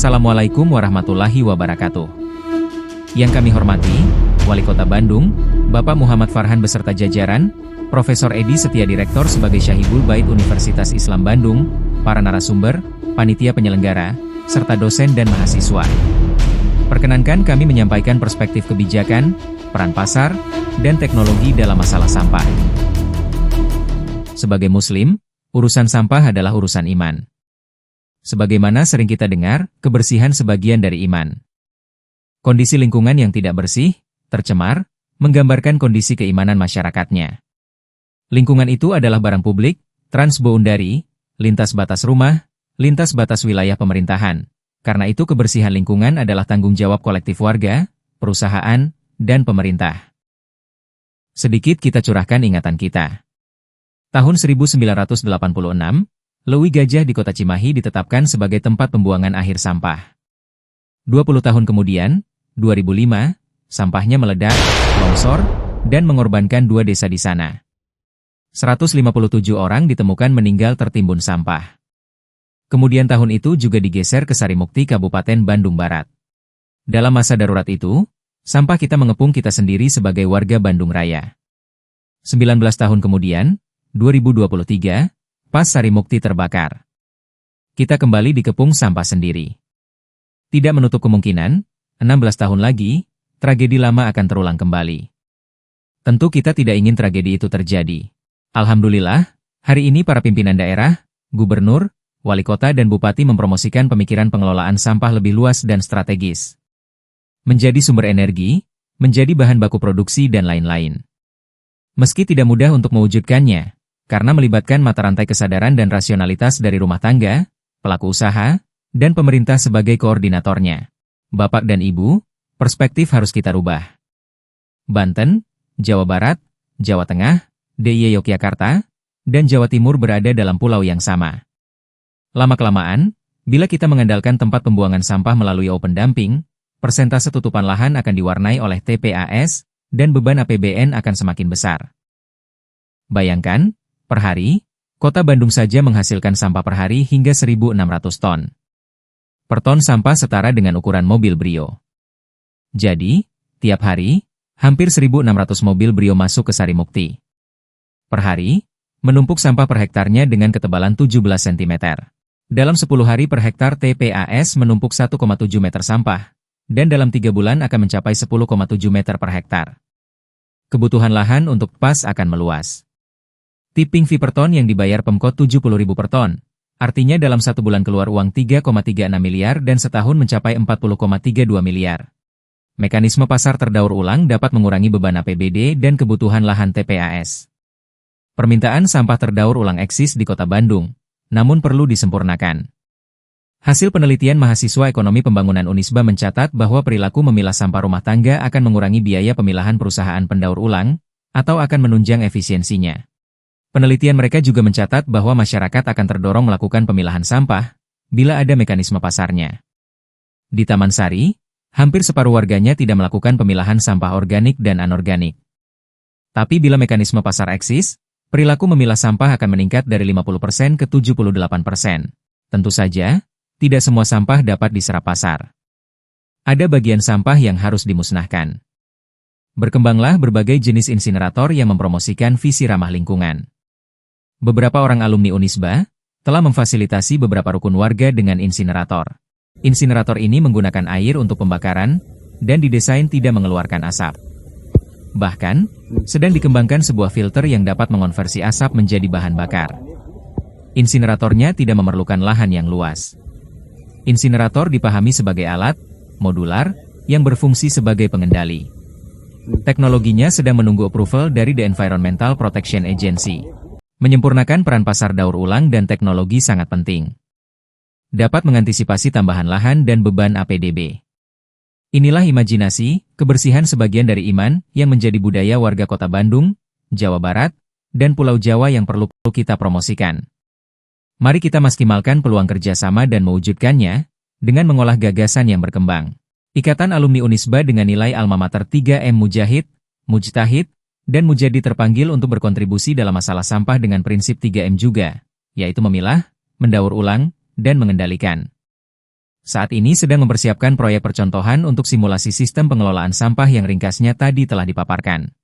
Assalamualaikum warahmatullahi wabarakatuh. Yang kami hormati, Wali Kota Bandung, Bapak Muhammad Farhan beserta jajaran, Profesor Edi Setia Direktor sebagai Syahibul Bait Universitas Islam Bandung, para narasumber, panitia penyelenggara, serta dosen dan mahasiswa. Perkenankan kami menyampaikan perspektif kebijakan, peran pasar, dan teknologi dalam masalah sampah. Sebagai Muslim, urusan sampah adalah urusan iman. Sebagaimana sering kita dengar, kebersihan sebagian dari iman. Kondisi lingkungan yang tidak bersih, tercemar, menggambarkan kondisi keimanan masyarakatnya. Lingkungan itu adalah barang publik, transboundary, lintas batas rumah, lintas batas wilayah pemerintahan. Karena itu kebersihan lingkungan adalah tanggung jawab kolektif warga, perusahaan, dan pemerintah. Sedikit kita curahkan ingatan kita. Tahun 1986, Lewi Gajah di Kota Cimahi ditetapkan sebagai tempat pembuangan akhir sampah. 20 tahun kemudian, 2005, sampahnya meledak, longsor, dan mengorbankan 2 desa di sana. 157 orang ditemukan meninggal tertimbun sampah. Kemudian tahun itu juga digeser ke Sarimukti Kabupaten Bandung Barat. Dalam masa darurat itu, sampah kita mengepung kita sendiri sebagai warga Bandung Raya. 19 tahun kemudian, 2023, pas Sarimukti terbakar. Kita kembali dikepung sampah sendiri. Tidak menutup kemungkinan, 16 tahun lagi, tragedi lama akan terulang kembali. Tentu kita tidak ingin tragedi itu terjadi. Alhamdulillah, hari ini para pimpinan daerah, gubernur, wali kota dan bupati mempromosikan pemikiran pengelolaan sampah lebih luas dan strategis. Menjadi sumber energi, menjadi bahan baku produksi dan lain-lain. Meski tidak mudah untuk mewujudkannya, karena melibatkan mata rantai kesadaran dan rasionalitas dari rumah tangga, pelaku usaha, dan pemerintah sebagai koordinatornya. Bapak dan Ibu, perspektif harus kita rubah. Banten, Jawa Barat, Jawa Tengah, DIY Yogyakarta, dan Jawa Timur berada dalam pulau yang sama. Lama-kelamaan, bila kita mengandalkan tempat pembuangan sampah melalui open dumping, persentase tutupan lahan akan diwarnai oleh TPAS, dan beban APBN akan semakin besar. Bayangkan, per hari, Kota Bandung saja menghasilkan sampah per hari hingga 1.600 ton. Per ton sampah setara dengan ukuran mobil Brio. Jadi, tiap hari, hampir 1.600 mobil Brio masuk ke Sarimukti. Per hari, menumpuk sampah per hektarnya dengan ketebalan 17 cm. Dalam 10 hari per hektar TPAS menumpuk 1,7 meter sampah, dan dalam 3 bulan akan mencapai 10,7 meter per hektar. Kebutuhan lahan untuk PAS akan meluas. Tipping fee per ton yang dibayar Pemkot 70.000 per ton. Artinya dalam 1 bulan keluar uang 3,36 miliar dan setahun mencapai 40,32 miliar. Mekanisme pasar terdaur ulang dapat mengurangi beban APBD dan kebutuhan lahan TPAS. Permintaan sampah terdaur ulang eksis di Kota Bandung, namun perlu disempurnakan. Hasil penelitian mahasiswa ekonomi pembangunan Unisba mencatat bahwa perilaku memilah sampah rumah tangga akan mengurangi biaya pemilahan perusahaan pendaur ulang, atau akan menunjang efisiensinya. Penelitian mereka juga mencatat bahwa masyarakat akan terdorong melakukan pemilahan sampah, bila ada mekanisme pasarnya. Di Taman Sari, hampir separuh warganya tidak melakukan pemilahan sampah organik dan anorganik. Tapi bila mekanisme pasar eksis, perilaku memilah sampah akan meningkat dari 50% ke 78%. Tentu saja, tidak semua sampah dapat diserap pasar. Ada bagian sampah yang harus dimusnahkan. Berkembanglah berbagai jenis insinerator yang mempromosikan visi ramah lingkungan. Beberapa orang alumni Unisba telah memfasilitasi beberapa rukun warga dengan insinerator. Insinerator ini menggunakan air untuk pembakaran dan didesain tidak mengeluarkan asap. Bahkan, sedang dikembangkan sebuah filter yang dapat mengonversi asap menjadi bahan bakar. Insineratornya tidak memerlukan lahan yang luas. Insinerator dipahami sebagai alat modular yang berfungsi sebagai pengendali. Teknologinya sedang menunggu approval dari The Environmental Protection Agency. Menyempurnakan peran pasar daur ulang dan teknologi sangat penting. Dapat mengantisipasi tambahan lahan dan beban APDB. Inilah imajinasi, kebersihan sebagian dari iman yang menjadi budaya warga Kota Bandung, Jawa Barat, dan Pulau Jawa yang perlu kita promosikan. Mari kita maksimalkan peluang kerjasama dan mewujudkannya, dengan mengolah gagasan yang berkembang. Ikatan Alumni Unisba dengan nilai alma mater 3M Mujahid, Mujtahid, dan Mujadi terpanggil untuk berkontribusi dalam masalah sampah dengan prinsip 3M juga, yaitu memilah, mendaur ulang, dan mengendalikan. Saat ini sedang mempersiapkan proyek percontohan untuk simulasi sistem pengelolaan sampah yang ringkasnya tadi telah dipaparkan.